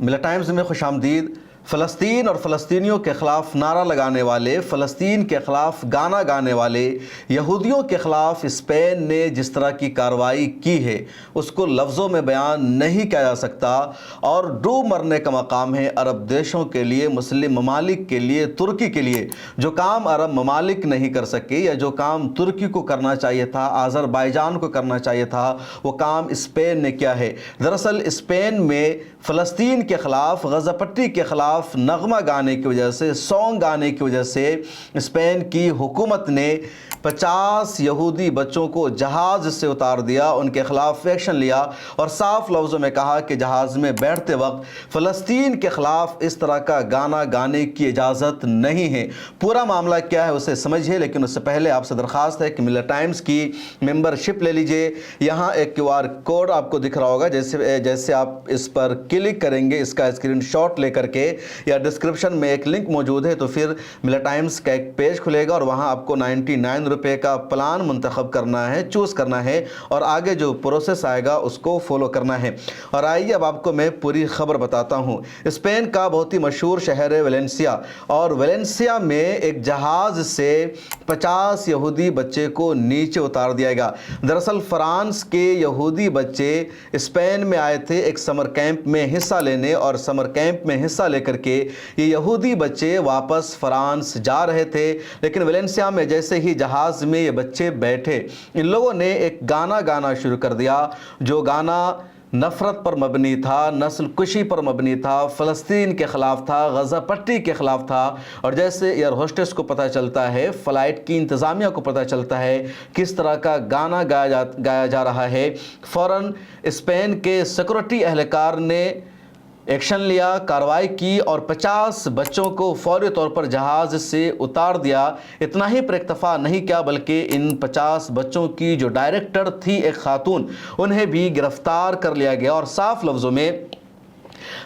ملت ٹائمز میں خوش آمدید۔ فلسطین اور فلسطینیوں کے خلاف نعرہ لگانے والے، فلسطین کے خلاف گانا گانے والے یہودیوں کے خلاف اسپین نے جس طرح کی کارروائی کی ہے اس کو لفظوں میں بیان نہیں کیا جا سکتا، اور ڈوب مرنے کا مقام ہے عرب دیشوں کے لیے، مسلم ممالک کے لیے، ترکی کے لیے۔ جو کام عرب ممالک نہیں کر سکے یا جو کام ترکی کو کرنا چاہیے تھا، آذربائیجان کو کرنا چاہیے تھا، وہ کام اسپین نے کیا ہے۔ دراصل اسپین میں فلسطین کے خلاف، غزہ پٹی کے خلاف نغمہ گانے کی وجہ سے، سونگ گانے کی وجہ سے اسپین کی حکومت نے 50 یہودی بچوں کو جہاز سے اتار دیا، ان کے خلاف ایکشن لیا اور صاف لفظوں میں کہا کہ جہاز میں بیٹھتے وقت فلسطین کے خلاف اس طرح کا گانا گانے کی اجازت نہیں ہے۔ پورا معاملہ کیا ہے اسے سمجھیے، لیکن اس سے پہلے آپ سے درخواست ہے کہ ملت ٹائمز کی ممبرشپ لے لیجئے۔ یہاں ایک QR کوڈ آپ کو دکھ رہا ہوگا، جیسے آپ اس پر کلک کریں گے، اس کا اسکرین شاٹ لے کر کے، یا ڈسکرپشن میں ایک لنک موجود ہے، تو پھر ملت ٹائمز کا ایک پیج کھلے گا اور وہاں آپ کو 99 روپے کا پلان منتخب کرنا ہے، چوز کرنا ہے، اور آگے جو پروسیس آئے گا اس کو فالو کرنا ہے۔ اور آئیے اب آپ کو میں پوری خبر بتاتا ہوں۔ اسپین کا بہت ہی مشہور شہر ہے ویلنسیا، اور ویلنسیا میں ایک جہاز سے 50 یہودی بچے کو نیچے اتار دیا گیا۔ دراصل فرانس کے یہودی بچے اسپین میں آئے تھے ایک سمر کیمپ میں حصہ لینے، اور سمر کیمپ میں حصہ لے کر کے یہ یہودی بچے واپس فرانس جا رہے تھے، لیکن ویلنسیا میں جیسے ہی جہاز میں یہ بچے بیٹھے، ان لوگوں نے ایک گانا گانا شروع کر دیا، جو گانا نفرت پر مبنی تھا، نسل کشی پر مبنی تھا، فلسطین کے خلاف تھا، غزہ پٹی کے خلاف تھا۔ اور جیسے ایئر ہوسٹس کو پتہ چلتا ہے، فلائٹ کی انتظامیہ کو پتہ چلتا ہے کس طرح کا گانا گایا جا رہا ہے، فوراً اسپین کے سیکورٹی اہلکار نے ایکشن لیا، کارروائی کی اور 50 بچوں کو فوری طور پر جہاز سے اتار دیا۔ اتنا ہی پر اکتفا نہیں کیا، بلکہ ان 50 بچوں کی جو ڈائریکٹر تھی ایک خاتون، انہیں بھی گرفتار کر لیا گیا، اور صاف لفظوں میں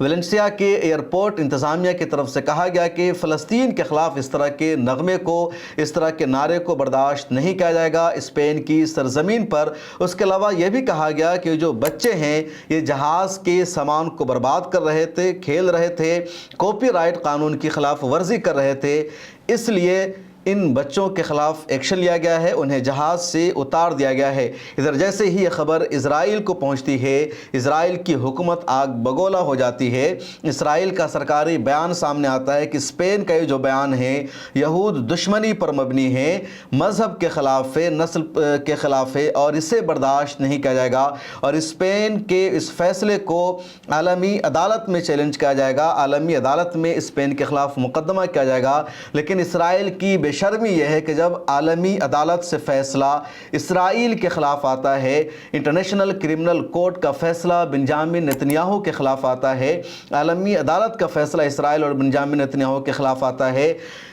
ویلنسیا کے ایئرپورٹ انتظامیہ کی طرف سے کہا گیا کہ فلسطین کے خلاف اس طرح کے نغمے کو، اس طرح کے نعرے کو برداشت نہیں کیا جائے گا اسپین کی سرزمین پر۔ اس کے علاوہ یہ بھی کہا گیا کہ جو بچے ہیں یہ جہاز کے سامان کو برباد کر رہے تھے، کھیل رہے تھے، کاپی رائٹ قانون کی خلاف ورزی کر رہے تھے، اس لیے ان بچوں کے خلاف ایکشن لیا گیا ہے، انہیں جہاز سے اتار دیا گیا ہے۔ ادھر جیسے ہی یہ خبر اسرائیل کو پہنچتی ہے، اسرائیل کی حکومت آگ بگولا ہو جاتی ہے۔ اسرائیل کا سرکاری بیان سامنے آتا ہے کہ اسپین کا یہ جو بیان ہے یہود دشمنی پر مبنی ہے، مذہب کے خلاف ہے، نسل کے خلاف ہے، اور اسے برداشت نہیں کیا جائے گا، اور اسپین کے اس فیصلے کو عالمی عدالت میں چیلنج کیا جائے گا، عالمی عدالت میں اسپین کے خلاف مقدمہ کیا جائے گا۔ لیکن اسرائیل کی بے شرمی یہ ہے کہ جب عالمی عدالت سے فیصلہ اسرائیل کے خلاف آتا ہے، انٹرنیشنل کرمنل کورٹ کا فیصلہ بنجامن نتنیاہو کے خلاف آتا ہے، عالمی عدالت کا فیصلہ اسرائیل اور بنجامن نتنیاہو کے خلاف آتا ہے،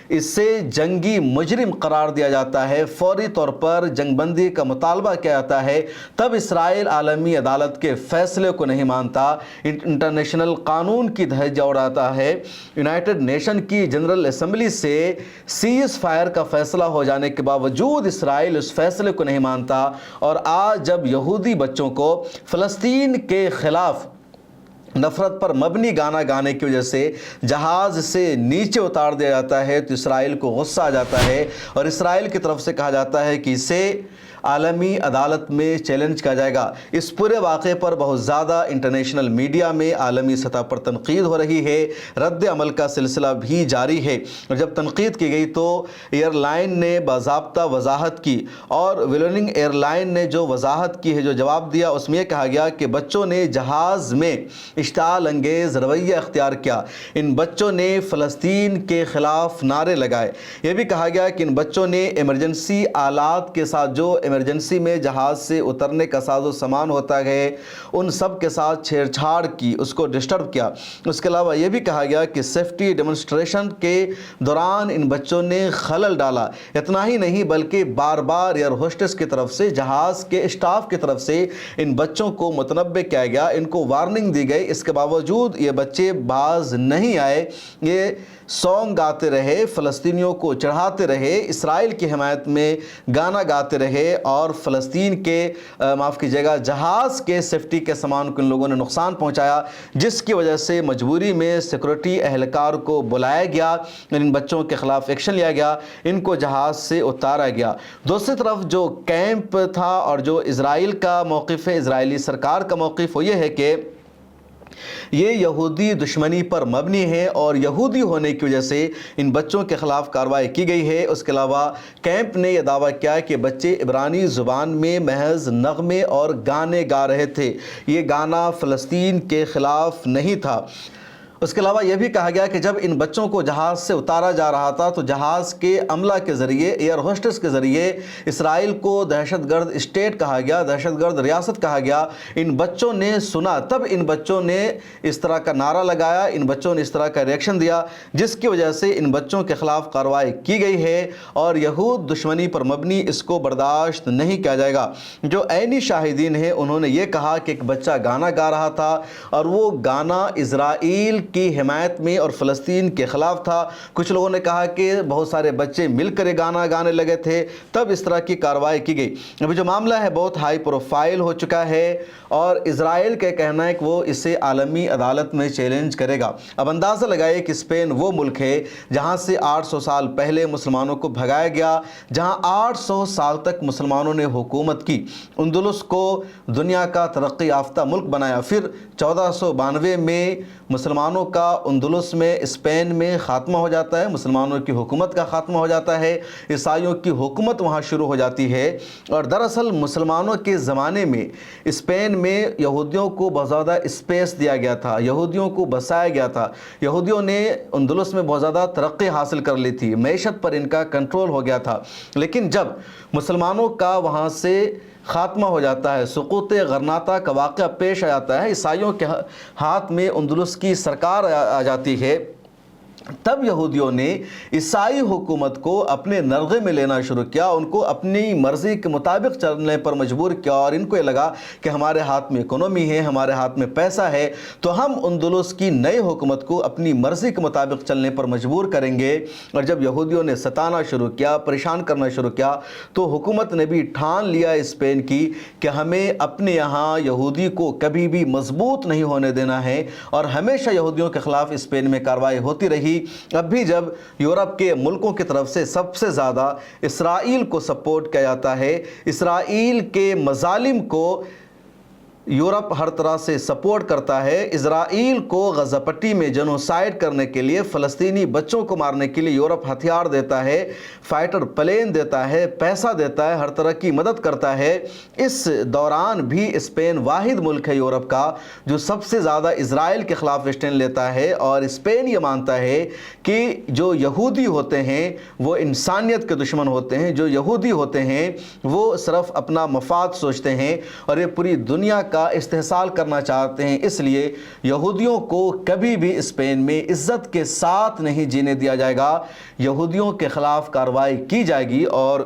اسے جنگی مجرم قرار دیا جاتا ہے، فوری طور پر جنگ بندی کا مطالبہ کیا جاتا ہے، تب اسرائیل عالمی عدالت کے فیصلے کو نہیں مانتا، انٹرنیشنل قانون کی دھجیاں اڑاتا ہے۔ یونائٹڈ نیشن کی جنرل اسمبلی سے سیز فائر کا فیصلہ ہو جانے کے باوجود اسرائیل اس فیصلے کو نہیں مانتا، اور آج جب یہودی بچوں کو فلسطین کے خلاف نفرت پر مبنی گانا گانے کی وجہ سے جہاز سے نیچے اتار دیا جاتا ہے، تو اسرائیل کو غصہ آ جاتا ہے، اور اسرائیل کی طرف سے کہا جاتا ہے کہ اسے عالمی عدالت میں چیلنج کیا جائے گا۔ اس پورے واقعے پر بہت زیادہ انٹرنیشنل میڈیا میں عالمی سطح پر تنقید ہو رہی ہے، رد عمل کا سلسلہ بھی جاری ہے، اور جب تنقید کی گئی تو ایئر لائن نے باضابطہ وضاحت کی، اور ویلوننگ ایئر لائن نے جو وضاحت کی ہے، جو جواب دیا، اس میں یہ کہا گیا کہ بچوں نے جہاز میں اشتعال انگیز رویہ اختیار کیا، ان بچوں نے فلسطین کے خلاف نعرے لگائے۔ یہ بھی کہا گیا کہ ان بچوں نے ایمرجنسی آلات کے ساتھ، جو ایمرجنسی میں جہاز سے اترنے کا ساز و سامان ہوتا ہے، ان سب کے ساتھ چھیڑ چھاڑ کی، اس کو ڈسٹرب کیا۔ اس کے علاوہ یہ بھی کہا گیا کہ سیفٹی ڈیمونسٹریشن کے دوران ان بچوں نے خلل ڈالا۔ اتنا ہی نہیں بلکہ بار بار ایئر ہوسٹس کی طرف سے، جہاز کے اسٹاف کی طرف سے ان بچوں کو متنبہ کیا گیا، ان کو وارننگ دی گئی، اس کے باوجود یہ بچے باز نہیں آئے، یہ سونگ گاتے رہے، فلسطینیوں کو چڑھاتے رہے، اسرائیل کی حمایت میں گانا گاتے رہے، اور فلسطین کے معاف کیجیے گا جہاز کے سیفٹی کے سامان کو ان لوگوں نے نقصان پہنچایا، جس کی وجہ سے مجبوری میں سیکورٹی اہلکار کو بلایا گیا، ان بچوں کے خلاف ایکشن لیا گیا، ان کو جہاز سے اتارا گیا۔ دوسری طرف جو کیمپ تھا اور جو اسرائیل کا موقف ہے، اسرائیلی سرکار کا موقف وہ یہ ہے کہ یہ یہودی دشمنی پر مبنی ہے اور یہودی ہونے کی وجہ سے ان بچوں کے خلاف کارروائی کی گئی ہے۔ اس کے علاوہ کیمپ نے یہ دعویٰ کیا کہ بچے عبرانی زبان میں محض نغمے اور گانے گا رہے تھے، یہ گانا فلسطین کے خلاف نہیں تھا۔ اس کے علاوہ یہ بھی کہا گیا کہ جب ان بچوں کو جہاز سے اتارا جا رہا تھا تو جہاز کے عملہ کے ذریعے، ایئر ہوسٹس کے ذریعے اسرائیل کو دہشت گرد اسٹیٹ کہا گیا، دہشت گرد ریاست کہا گیا۔ ان بچوں نے سنا، تب ان بچوں نے اس طرح کا نعرہ لگایا، ان بچوں نے اس طرح کا ریئیکشن دیا، جس کی وجہ سے ان بچوں کے خلاف کارروائی کی گئی ہے اور یہود دشمنی پر مبنی اس کو برداشت نہیں کیا جائے گا۔ جو عینی شاہدین ہیں انہوں نے یہ کہا کہ ایک بچہ گانا گا رہا تھا اور وہ گانا اسرائیل کی حمایت میں اور فلسطین کے خلاف تھا۔ کچھ لوگوں نے کہا کہ بہت سارے بچے مل کر گانا گانے لگے تھے، تب اس طرح کی کارروائی کی گئی۔ ابھی جو معاملہ ہے بہت ہائی پروفائل ہو چکا ہے اور اسرائیل کا کہنا ہے کہ وہ اسے عالمی عدالت میں چیلنج کرے گا۔ اب اندازہ لگائے کہ اسپین وہ ملک ہے جہاں سے 800 سال پہلے مسلمانوں کو بھگایا گیا، جہاں 800 سال تک مسلمانوں نے حکومت کی، اندلس کو دنیا کا ترقی یافتہ ملک بنایا، پھر 1492 میں مسلمانوں کا اندلس میں اسپین میں خاتمہ ہو جاتا ہے، مسلمانوں کی حکومت کا خاتمہ ہو جاتا ہے، عیسائیوں کی حکومت وہاں شروع ہو جاتی ہے۔ اور دراصل مسلمانوں کے زمانے میں اسپین میں یہودیوں کو بہت زیادہ اسپیس دیا گیا تھا، یہودیوں کو بسایا گیا تھا، یہودیوں نے اندلس میں بہت زیادہ ترقی حاصل کر لی تھی، معیشت پر ان کا کنٹرول ہو گیا تھا۔ لیکن جب مسلمانوں کا وہاں سے خاتمہ ہو جاتا ہے، سقوط غرناطہ کا واقعہ پیش آ جاتا ہے، عیسائیوں کے ہاتھ میں اندلس کی سرکار آ جاتی ہے، تب یہودیوں نے عیسائی حکومت کو اپنے نرغے میں لینا شروع کیا، ان کو اپنی مرضی کے مطابق چلنے پر مجبور کیا اور ان کو یہ لگا کہ ہمارے ہاتھ میں اکنومی ہے، ہمارے ہاتھ میں پیسہ ہے، تو ہم اندلس کی نئی حکومت کو اپنی مرضی کے مطابق چلنے پر مجبور کریں گے۔ اور جب یہودیوں نے ستانا شروع کیا، پریشان کرنا شروع کیا، تو حکومت نے بھی ٹھان لیا اسپین کی کہ ہمیں اپنے یہاں یہودی کو کبھی بھی مضبوط نہیں ہونے دینا ہے، اور ہمیشہ یہودیوں کے خلاف اسپین میں کارروائی ہوتی رہی۔ اب بھی جب یورپ کے ملکوں کی طرف سے سب سے زیادہ اسرائیل کو سپورٹ کیا جاتا ہے، اسرائیل کے مظالم کو یورپ ہر طرح سے سپورٹ کرتا ہے، اسرائیل کو غزہ پٹی میں جنوسائیڈ کرنے کے لیے، فلسطینی بچوں کو مارنے کے لیے یورپ ہتھیار دیتا ہے، فائٹر پلین دیتا ہے، پیسہ دیتا ہے، ہر طرح کی مدد کرتا ہے۔ اس دوران بھی اسپین واحد ملک ہے یورپ کا جو سب سے زیادہ اسرائیل کے خلاف اسٹینڈ لیتا ہے، اور اسپین یہ مانتا ہے کہ جو یہودی ہوتے ہیں وہ انسانیت کے دشمن ہوتے ہیں، جو یہودی ہوتے ہیں وہ صرف اپنا مفاد سوچتے ہیں اور یہ پوری دنیا کا استحصال کرنا چاہتے ہیں۔ اس لیے یہودیوں کو کبھی بھی اسپین میں عزت کے ساتھ نہیں جینے دیا جائے گا، یہودیوں کے خلاف کارروائی کی جائے گی۔ اور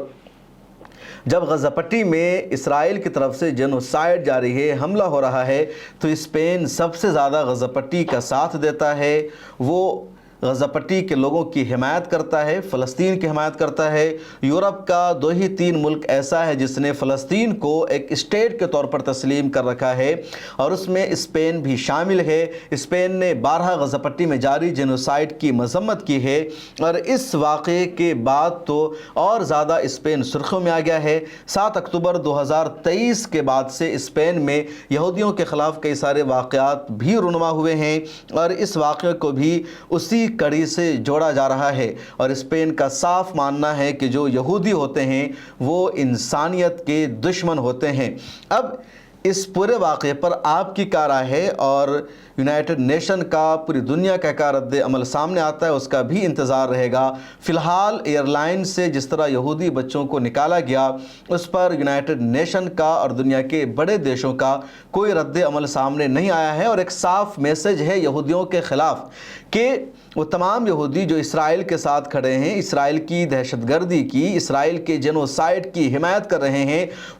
جب غزہ پٹی میں اسرائیل کی طرف سے جنوسائیڈ جاری ہے، حملہ ہو رہا ہے، تو اسپین سب سے زیادہ غزہ پٹی کا ساتھ دیتا ہے، وہ غزہ پٹی کے لوگوں کی حمایت کرتا ہے، فلسطین کی حمایت کرتا ہے۔ یورپ کا 2 ہی 3 ملک ایسا ہے جس نے فلسطین کو ایک اسٹیٹ کے طور پر تسلیم کر رکھا ہے، اور اس میں اسپین بھی شامل ہے۔ اسپین نے 12 غزہ پٹی میں جاری جنوسائیڈ کی مذمت کی ہے، اور اس واقعے کے بعد تو اور زیادہ اسپین سرخیوں میں آ گیا ہے۔ 7 اکتوبر 2023 کے بعد سے اسپین میں یہودیوں کے خلاف کئی سارے واقعات بھی رونما ہوئے ہیں، اور اس واقعے کو بھی اسی کڑی سے جوڑا جا رہا ہے، اور اسپین کا صاف ماننا ہے کہ جو یہودی ہوتے ہیں وہ انسانیت کے دشمن ہوتے ہیں۔ اب اس پورے واقعے پر آپ کی کیا رائے ہے، اور یونائٹڈ نیشن کا پوری دنیا کا کیا رد عمل سامنے آتا ہے، اس کا بھی انتظار رہے گا۔ فی الحال ایئر لائن سے جس طرح یہودی بچوں کو نکالا گیا، اس پر یونائٹڈ نیشن کا اور دنیا کے بڑے دیشوں کا کوئی رد عمل سامنے نہیں آیا ہے، اور ایک صاف میسج ہے یہودیوں کے خلاف کہ وہ تمام یہودی جو اسرائیل کے ساتھ کھڑے ہیں، اسرائیل کی دہشت گردی کی، اسرائیل کے جنوسائیڈ کی حمایت کر رہے ہیں،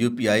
UPI